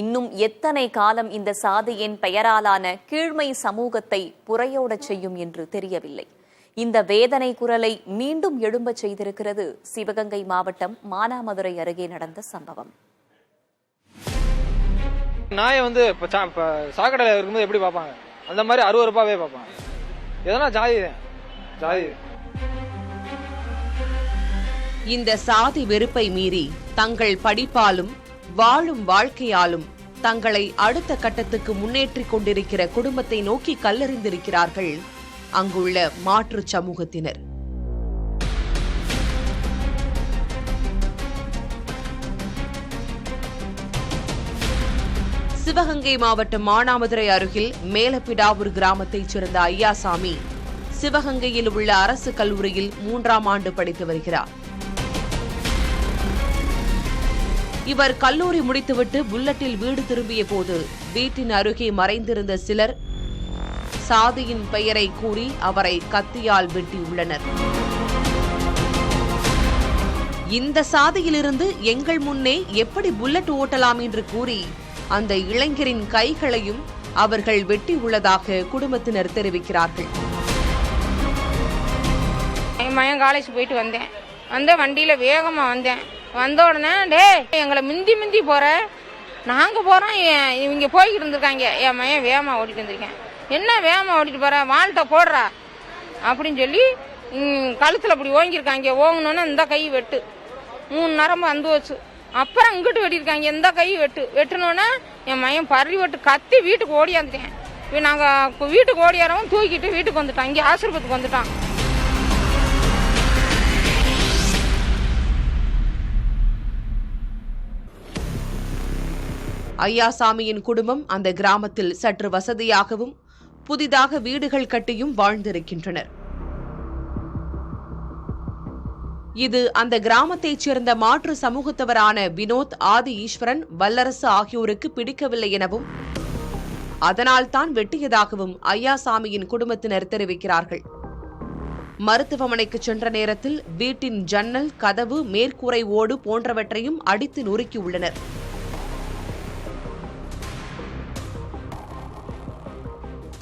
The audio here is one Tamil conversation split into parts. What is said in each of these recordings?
இன்னும் எத்தனை காலம் இந்த சாதியின் பெயராலான கீழ்மை சமூகத்தை புறையோடச் செய்யும் என்று தெரியவில்லை. இந்த வேதனை குரலை மீண்டும் எழும்பச் செய்திருக்கிறது சிவகங்கை மாவட்டம் மானாமதுரை அருகே நடந்த சம்பவம். நாயை சாக்கடையில் இருக்கும்போது எப்படி பார்ப்பாங்க, அந்த மாதிரி அருவருப்பாவே பார்ப்பாங்க. எதனா ஜாதி. இந்த சாதி வெறுப்பை மீறி தங்கள் படிப்பாலும் வாழும் வாழ்க்கையாலும் தங்களை அடுத்த கட்டத்துக்கு முன்னேற்றிக் கொண்டிருக்கிற குடும்பத்தை நோக்கி கல்லறிந்திருக்கிறார்கள் அங்குள்ள மாற்று சமூகத்தினர். சிவகங்கை மாவட்டம் மானாமதுரை அருகில் மேலப்பிடாவூர் கிராமத்தைச் சேர்ந்த ஐயாசாமி சிவகங்கையில் உள்ள அரசு கல்லூரியில் 3ஆம் ஆண்டு படித்து வருகிறார். இவர் கல்லூரி முடித்துவிட்டு புல்லட்டில் வீடு திரும்பிய போது வீட்டின் அருகே மறைந்திருந்த சிலர் சாதியின் பெயரை கூறி அவரை கத்தியால் வெட்டியுள்ளனர். இந்த சாதியிலிருந்து எங்கள் முன்னே எப்படி புல்லட் ஓட்டலாம் என்று கூறி அந்த இளைஞரின் கைகளையும் அவர்கள் வெட்டியுள்ளதாக குடும்பத்தினர் தெரிவிக்கிறார்கள். என் மகன் காலேஜ் போயிட்டு வந்தேன். வண்டியில வேகமா வந்த உடனே எங்களை மிந்தி போற, நாங்க போறோம், இவங்க போய்கிட்டு இருந்திருக்காங்க. என் மகன் வேகமா ஓடிட்டு வந்திருக்கேன். என்ன வேகமா ஓடிட்டு போற, வாழ்ட்ட போடுறா அப்படின்னு சொல்லி கழுத்துல அப்படி ஓங்கிருக்காங்க. ஓங்கணுன்னா இந்த கை வெட்டு 3 நரம்பு வந்து வச்சு. அப்புறம் இங்கிட்டு வெட்டிருக்காங்க, இந்த கை வெட்டுனோன்னா என் மகன் பறி வெட்டு கத்தி வீட்டுக்கு ஓடியாந்துட்டேன். நாங்க வீட்டுக்கு ஓடியாரவும் தூக்கிட்டு வீட்டுக்கு வந்துட்டான். இங்கே ஆசிரமத்துக்கு வந்துட்டான். ஐயாசாமியின் குடும்பம் அந்த கிராமத்தில் சற்று வசதியாகவும் புதிதாக வீடுகள் கட்டியும் வாழ்ந்திருக்கின்றனர். இது அந்த கிராமத்தைச் சேர்ந்த மாற்று சமூகத்தவரான வினோத், ஆதி ஈஸ்வரன், வல்லரசு ஆகியோருக்கு பிடிக்கவில்லை எனவும் அதனால்தான் வெட்டியதாகவும் ஐயாசாமியின் குடும்பத்தினர் தெரிவிக்கிறார்கள். மருத்துவமனைக்கு சென்ற நேரத்தில் வீட்டின் ஜன்னல், கதவு, மேற்கூரை ஓடு போன்றவற்றையும் அடித்து நொறுக்கியுள்ளனர்.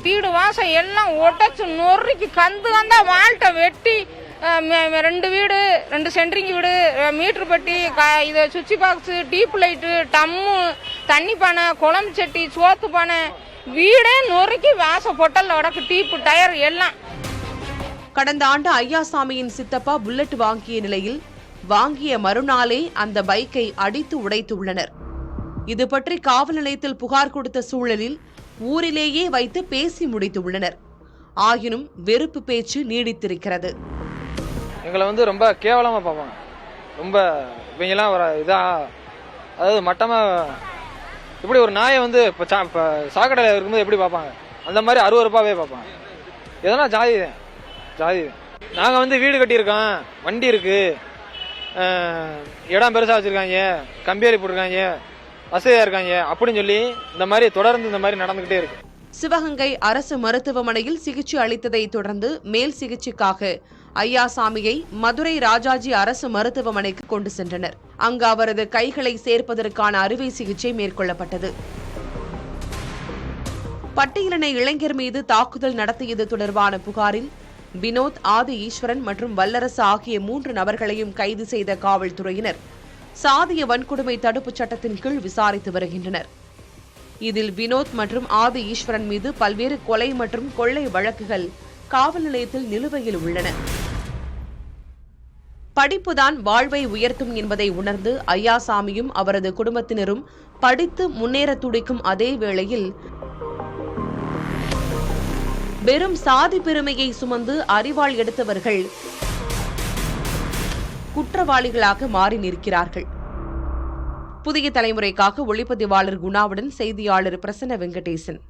வீடு வாசம் எல்லாம் ஒட்டச்சு நொறுக்கி கந்து வந்தா வாழ்ட்ட வெட்டி 2 வீடு, 2 சென்ட்ரிங் வீடு, மீட்டர் பெட்டி, இது சுவிட்ச் பாக்ஸ், டீப் லைட்டு, டம்மு, தண்ணி பானை, குழம்பு சட்டி, சோத்து பானை, வீடே நொறுக்கி வாச பொட்டல்ல உடக்கு டீப்பு டயர் எல்லாம். கடந்த ஆண்டு ஐயாசாமியின் சித்தப்பா புல்லட் வாங்கிய நிலையில் வாங்கிய மறுநாளே அந்த பைக்கை அடித்து உடைத்துள்ளனர். இது பற்றி காவல் நிலையத்தில் புகார் கொடுத்த சூழலில் ஊரிலேயே வைத்து பேசி முடித்துள்ளனர். ஆயினும் வெறுப்பு பேச்சு நீடித்திருக்கிறது. எங்களை ரொம்ப கேவலமா பார்ப்பாங்க. ரொம்ப இவங்கெல்லாம் ஒரு இதா, அதாவது மட்டமா இப்படி ஒரு நாயை சாக்கடையில் இருக்கும்போது எப்படி பார்ப்பாங்க, அந்த மாதிரி அருவருப்பாவே பார்ப்பாங்க. எதனா ஜாதி. நாங்க வீடு கட்டியிருக்கோம், வண்டி இருக்கு, இடம் பெருசா வச்சிருக்காங்க, கம்பியாரி போட்டிருக்காங்க, வசதியா இருக்காங்க அப்படின்னு சொல்லி இந்த மாதிரி தொடர்ந்து இந்த மாதிரி நடந்துகிட்டே இருக்கு. சிவகங்கை அரசு மருத்துவமனையில் சிகிச்சை அளித்ததை தொடர்ந்து மேல் சிகிச்சைக்காக ஐயாசாமியை மதுரை ராஜாஜி அரசு மருத்துவமனைக்கு கொண்டு சென்றனர். அங்கு அவரது கைகளை சேர்ப்பதற்கான அறுவை சிகிச்சை மேற்கொள்ளப்பட்டது. பட்டியலின இளைஞர் மீது தாக்குதல் நடத்தியது தொடர்பான புகாரில் வினோத், ஆதி ஈஸ்வரன் மற்றும் வல்லரசு ஆகிய 3 நபர்களையும் கைது செய்த காவல்துறையினர் சாதிய வன்கொடுமை தடுப்புச் சட்டத்தின் கீழ் விசாரித்து வருகின்றனர். இதில் வினோத் மற்றும் ஆதி ஈஸ்வரன் மீது பல்வேறு கொலை மற்றும் கொள்ளை வழக்குகள் காவல் நிலையத்தில் நிலுவையில் உள்ளன. படிப்புதான் வாழ்வை உயர்த்தும் என்பதை உணர்ந்து ஐயாசாமியும் அவரது குடும்பத்தினரும் படித்து முன்னேற துடிக்கும் அதே வேளையில் வெறும் சாதி பெருமையை சுமந்து அறிவாள் எடுத்தவர்கள் குற்றவாளிகளாக மாறி நிற்கிறார்கள். புதிய தலைமுறைக்காக ஒளிப்பதிவாளர் குணாவுடன் செய்தியாளர் பிரசன்ன வெங்கடேசன்.